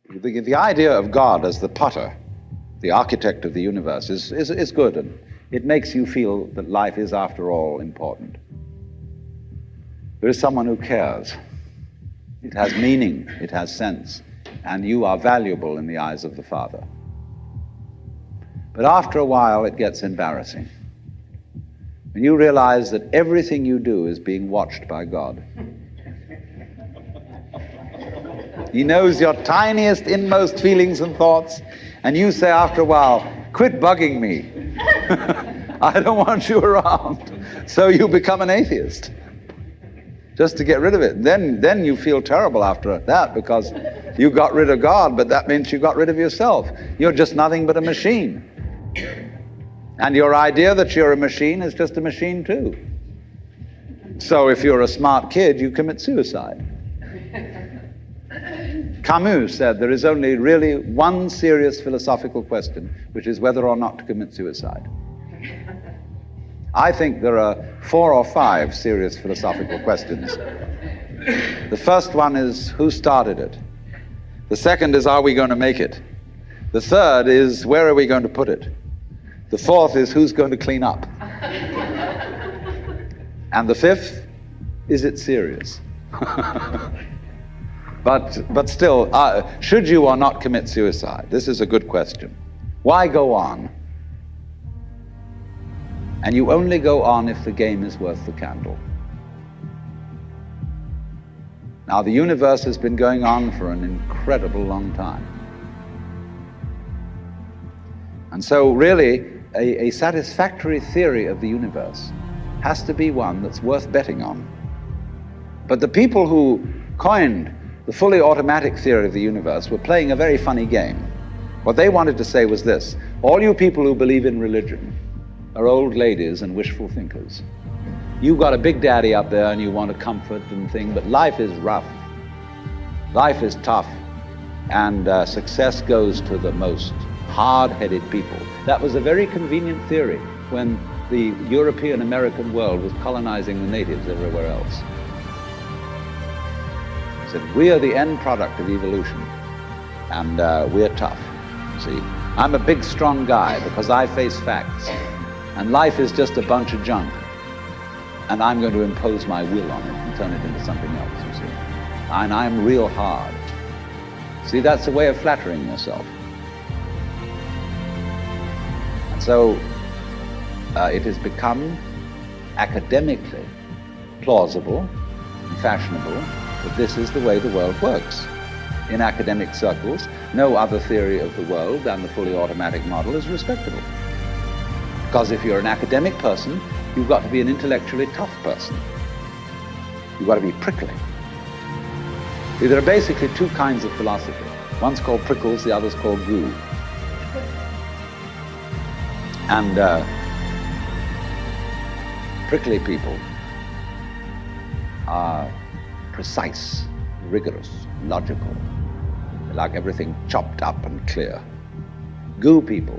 The idea of God as the potter, the architect of the universe, is good, and it makes you feel that life is, after all, important. There is someone who cares. It has meaning, it has sense, and you are valuable in the eyes of the Father. But after a while, it gets embarrassing. When you realize that everything you do is being watched by God. He knows your tiniest, inmost feelings and thoughts, and you say after a while, quit bugging me. I don't want you around. So you become an atheist, just to get rid of it. Then you feel terrible after that, because you got rid of God, but that means you got rid of yourself. You're just nothing but a machine. And your idea that you're a machine is just a machine too. So if you're a smart kid, you commit suicide. Camus said there is only really one serious philosophical question, which is whether or not to commit suicide. I think there are 4 or 5 serious philosophical questions. The first one is, who started it? The second is, are we going to make it? The third is, where are we going to put it? The fourth is, who's going to clean up? And the fifth, is it serious? But still, should you or not commit suicide? This is a good question. Why go on? And you only go on if the game is worth the candle. Now, the universe has been going on for an incredible long time. And so really, a satisfactory theory of the universe has to be one that's worth betting on. But the people who coined the fully automatic theory of the universe were playing a very funny game. What they wanted to say was this: all you people who believe in religion are old ladies and wishful thinkers. You've got a big daddy up there and you want to comfort and thing, but life is rough. Life is tough, and success goes to the most hard-headed people. That was a very convenient theory when the European American world was colonizing the natives everywhere else. He said, we are the end product of evolution, and we're tough. See, I'm a big, strong guy because I face facts, and life is just a bunch of junk, and I'm going to impose my will on it and turn it into something else, you see. And I'm real hard. See, that's a way of flattering yourself. And so it has become academically plausible and fashionable that this is the way the world works. In academic circles, no other theory of the world than the fully automatic model is respectable. Because if you're an academic person, you've got to be an intellectually tough person. You've got to be prickly. See, there are basically 2 kinds of philosophy. One's called prickles, the other's called goo. And prickly people are precise, rigorous, logical. They like everything chopped up and clear. Goo people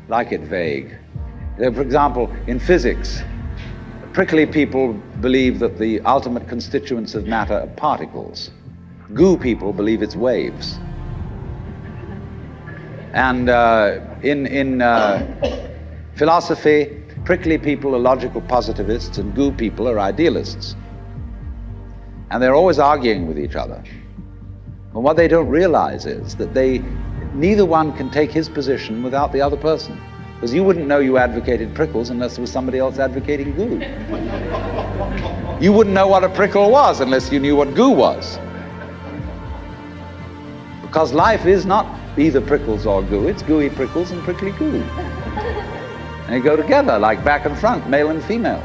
like it vague. For example, in physics, prickly people believe that the ultimate constituents of matter are particles. Goo people believe it's waves. And in philosophy, prickly people are logical positivists and goo people are idealists. And they're always arguing with each other. But what they don't realize is that neither one can take his position without the other person. Because you wouldn't know you advocated prickles unless there was somebody else advocating goo. You wouldn't know what a prickle was unless you knew what goo was. Because life is not either prickles or goo, it's gooey prickles and prickly goo. And they go together like back and front, male and female.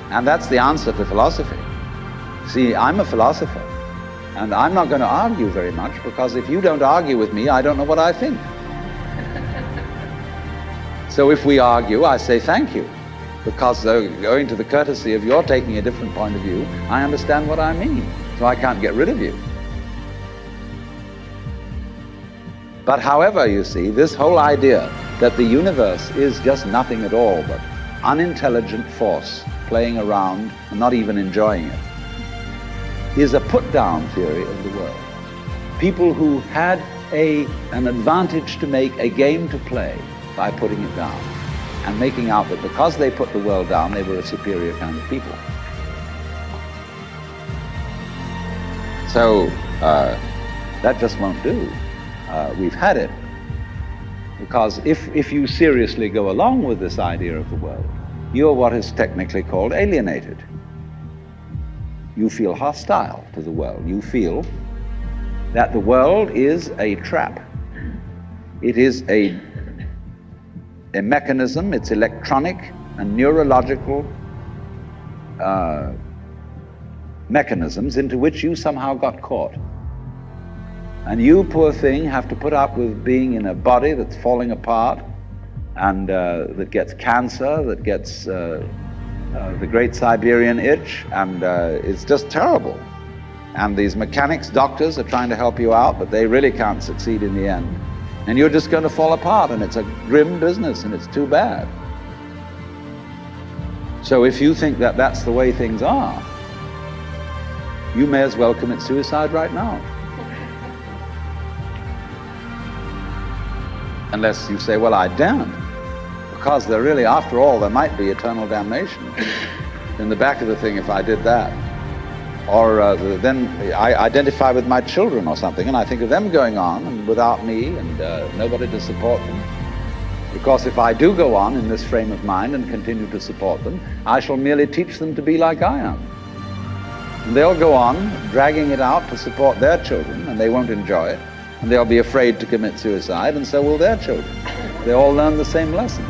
And that's the answer to philosophy. See, I'm a philosopher, and I'm not going to argue very much, because if you don't argue with me, I don't know what I think. So if we argue, I say thank you, because owing to the courtesy of your taking a different point of view, I understand what I mean, so I can't get rid of you. But however, you see, this whole idea that the universe is just nothing at all but unintelligent force playing around and not even enjoying it is a put-down theory of the world. people who had an advantage to make, a game to play by putting it down and making out that because they put the world down, they were a superior kind of people. So that just won't do. We've had it. Because if you seriously go along with this idea of the world, you're what is technically called alienated. You feel hostile to the world. You feel that the world is a trap. It is a mechanism, it's electronic and neurological mechanisms into which you somehow got caught. And you, poor thing, have to put up with being in a body that's falling apart and that gets cancer, that gets the great Siberian itch, and it's just terrible. And these mechanics, doctors are trying to help you out, but they really can't succeed in the end. And you're just going to fall apart, and it's a grim business, and it's too bad. So if you think that that's the way things are, you may as well commit suicide right now. Unless you say, well, I daren't, because there really, after all, there might be eternal damnation in the back of the thing if I did that. Or then I identify with my children or something, and I think of them going on and without me and nobody to support them. Because if I do go on in this frame of mind and continue to support them, I shall merely teach them to be like I am. And they'll go on dragging it out to support their children, and they won't enjoy it. And they'll be afraid to commit suicide, and so will their children. They all learn the same lesson.